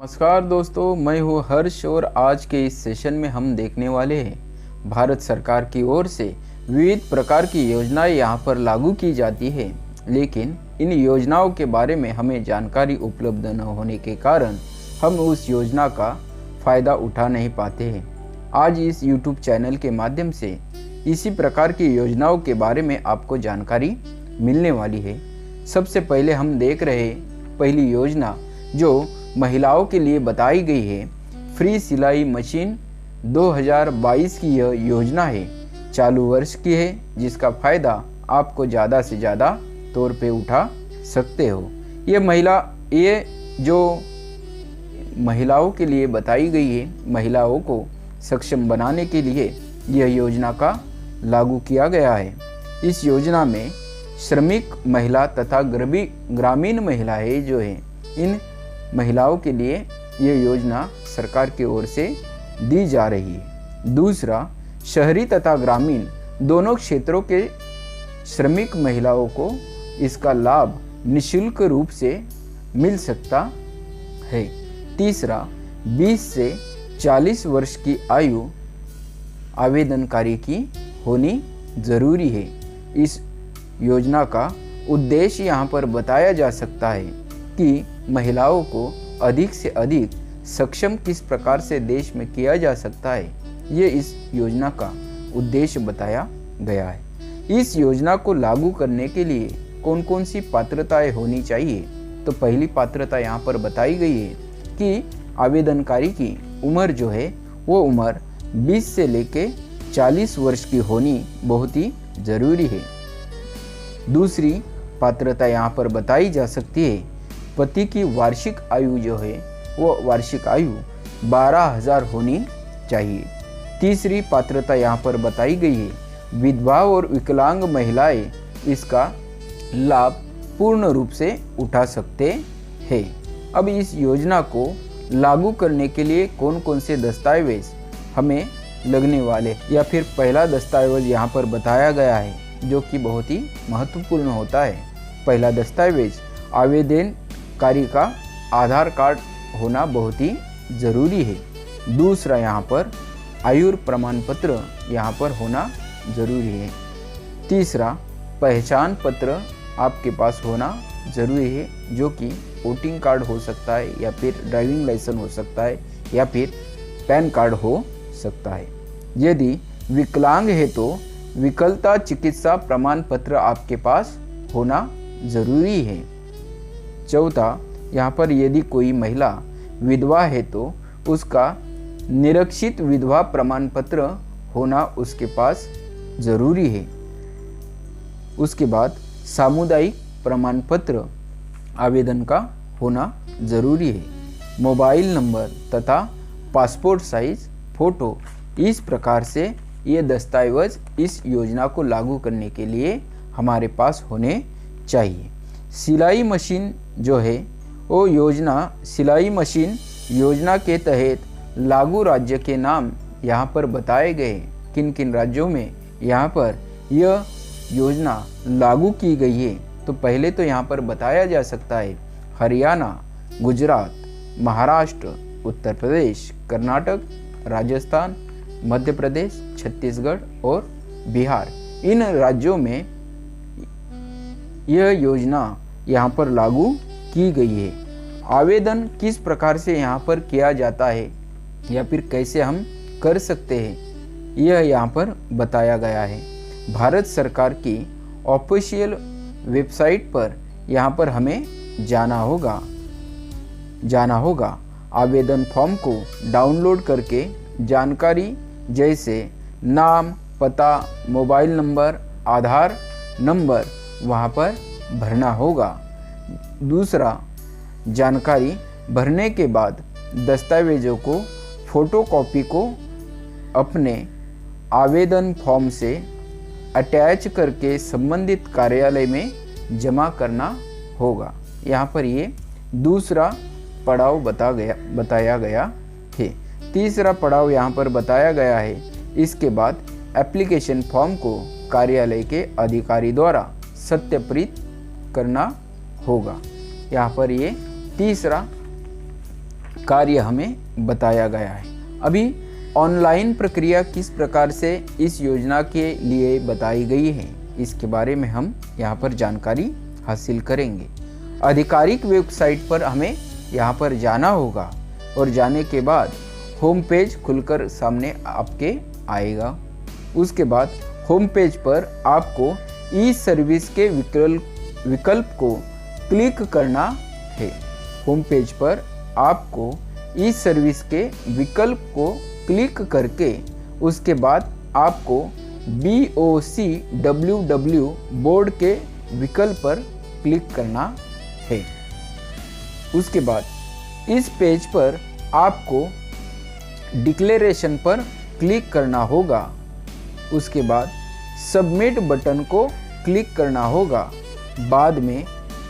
नमस्कार दोस्तों, मैं हूँ हर्ष और आज के इस सेशन में हम देखने वाले हैं भारत सरकार की ओर से विविध प्रकार की योजनाएं यहाँ पर लागू की जाती है, लेकिन इन योजनाओं के बारे में हमें जानकारी उपलब्ध न होने के कारण हम उस योजना का फ़ायदा उठा नहीं पाते हैं। आज इस YouTube चैनल के माध्यम से इसी प्रकार की योजनाओं के बारे में आपको जानकारी मिलने वाली है। सबसे पहले हम देख रहे पहली योजना जो महिलाओं के लिए बताई गई है, फ्री सिलाई मशीन 2022 की यह योजना है, चालू वर्ष की है, जिसका फ़ायदा आपको ज़्यादा से ज़्यादा तौर पे उठा सकते हो। ये जो महिलाओं के लिए बताई गई है, महिलाओं को सक्षम बनाने के लिए यह योजना का लागू किया गया है। इस योजना में श्रमिक महिला तथा ग्रामीण महिलाएं जो है, इन महिलाओं के लिए ये योजना सरकार की ओर से दी जा रही है। दूसरा, शहरी तथा ग्रामीण दोनों क्षेत्रों के श्रमिक महिलाओं को इसका लाभ निःशुल्क रूप से मिल सकता है। तीसरा, 20 से 40 वर्ष की आयु आवेदनकारी की होनी जरूरी है। इस योजना का उद्देश्य यहाँ पर बताया जा सकता है कि महिलाओं को अधिक से अधिक सक्षम किस प्रकार से देश में किया जा सकता है, ये इस योजना का उद्देश्य बताया गया है। इस योजना को लागू करने के लिए कौन कौन सी पात्रताएं होनी चाहिए, तो पहली पात्रता यहाँ पर बताई गई है कि आवेदनकारी की उम्र जो है वो उम्र 20 से लेके 40 वर्ष की होनी बहुत ही ज़रूरी है। दूसरी पात्रता यहाँ पर बताई जा सकती है, पति की वार्षिक आयु जो है वो वार्षिक आयु 12,000 होनी चाहिए। तीसरी पात्रता यहाँ पर बताई गई है, विधवा और विकलांग महिलाएं इसका लाभ पूर्ण रूप से उठा सकते हैं। अब इस योजना को लागू करने के लिए कौन कौन से दस्तावेज हमें लगने वाले, या फिर पहला दस्तावेज यहाँ पर बताया गया है जो कि बहुत ही महत्वपूर्ण होता है। पहला दस्तावेज आवेदनकारी का आधार कार्ड होना बहुत ही ज़रूरी है। दूसरा, यहाँ पर आयु प्रमाण पत्र यहाँ पर होना ज़रूरी है। तीसरा, पहचान पत्र आपके पास होना ज़रूरी है, जो कि वोटिंग कार्ड हो सकता है, या फिर ड्राइविंग लाइसेंस हो सकता है, या फिर पैन कार्ड हो सकता है। यदि विकलांग है तो विकलता चिकित्सा प्रमाण पत्र आपके पास होना ज़रूरी है। चौथा, यहाँ पर यदि कोई महिला विधवा है तो उसका निरक्षित विधवा प्रमाण पत्र होना उसके पास ज़रूरी है। उसके बाद सामुदायिक प्रमाण पत्र आवेदन का होना ज़रूरी है। मोबाइल नंबर तथा पासपोर्ट साइज फ़ोटो, इस प्रकार से ये दस्तावेज इस योजना को लागू करने के लिए हमारे पास होने चाहिए। सिलाई मशीन जो है वो सिलाई मशीन योजना के तहत लागू राज्य के नाम यहाँ पर बताए गए, किन किन राज्यों में यहाँ पर यह योजना लागू की गई है। तो पहले तो यहाँ पर बताया जा सकता है हरियाणा, गुजरात, महाराष्ट्र, उत्तर प्रदेश, कर्नाटक, राजस्थान, मध्य प्रदेश, छत्तीसगढ़ और बिहार। इन राज्यों में यह योजना यहाँ पर लागू की गई है। आवेदन किस प्रकार से यहाँ पर किया जाता है, या फिर कैसे हम कर सकते हैं, यह यहाँ पर बताया गया है। भारत सरकार की ऑफिशियल वेबसाइट पर यहाँ पर हमें जाना होगा। आवेदन फॉर्म को डाउनलोड करके जानकारी जैसे नाम, पता, मोबाइल नंबर, आधार नंबर वहाँ पर भरना होगा। दूसरा, जानकारी भरने के बाद दस्तावेज़ों को फोटोकॉपी को अपने आवेदन फॉर्म से अटैच करके संबंधित कार्यालय में जमा करना होगा। यहाँ पर ये दूसरा पड़ाव बताया गया है। तीसरा पड़ाव यहाँ पर बताया गया है, इसके बाद एप्लीकेशन फॉर्म को कार्यालय के अधिकारी द्वारा सत्यापित करना होगा। यहाँ पर ये तीसरा कार्य हमें बताया गया है। अभी ऑनलाइन प्रक्रिया किस प्रकार से इस योजना के लिए बताई गई है, इसके बारे में हम यहाँ पर जानकारी हासिल करेंगे। आधिकारिक वेबसाइट पर हमें यहाँ पर जाना होगा और जाने के बाद होम पेज खुलकर सामने आपके आएगा। उसके बाद होम पेज पर आपको ई सर्विस के विकल्प को क्लिक करना है। होम पेज पर आपको ई सर्विस के विकल्प को क्लिक करके उसके बाद आपको BOCWW बोर्ड के विकल्प पर क्लिक करना है। उसके बाद इस पेज पर आपको डिक्लेरेशन पर क्लिक करना होगा। उसके बाद सबमिट बटन को क्लिक करना होगा। बाद में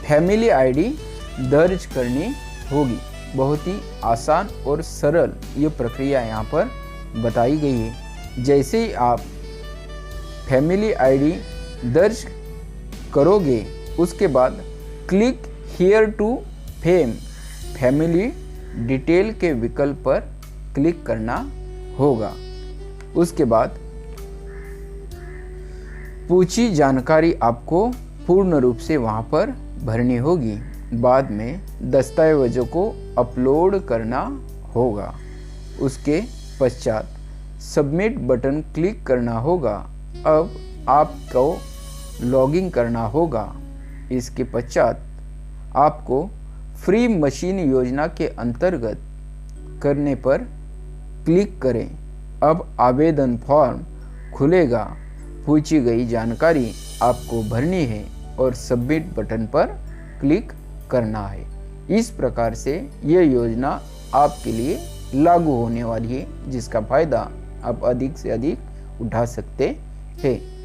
फैमिली आईडी दर्ज करनी होगी। बहुत ही आसान और सरल ये प्रक्रिया यहाँ पर बताई गई है। जैसे ही आप फैमिली आईडी दर्ज करोगे उसके बाद click here to family detail के विकल्प पर क्लिक करना होगा। उसके बाद पूछी जानकारी आपको पूर्ण रूप से वहाँ पर भरनी होगी। बाद में दस्तावेजों को अपलोड करना होगा। उसके पश्चात सबमिट बटन क्लिक करना होगा। अब आपको लॉगिन करना होगा। इसके पश्चात आपको फ्री मशीन योजना के अंतर्गत करने पर क्लिक करें। अब आवेदन फॉर्म खुलेगा। पूछी गई जानकारी आपको भरनी है और सबमिट बटन पर क्लिक करना है। इस प्रकार से यह योजना आपके लिए लागू होने वाली है, जिसका फायदा आप अधिक से अधिक उठा सकते हैं।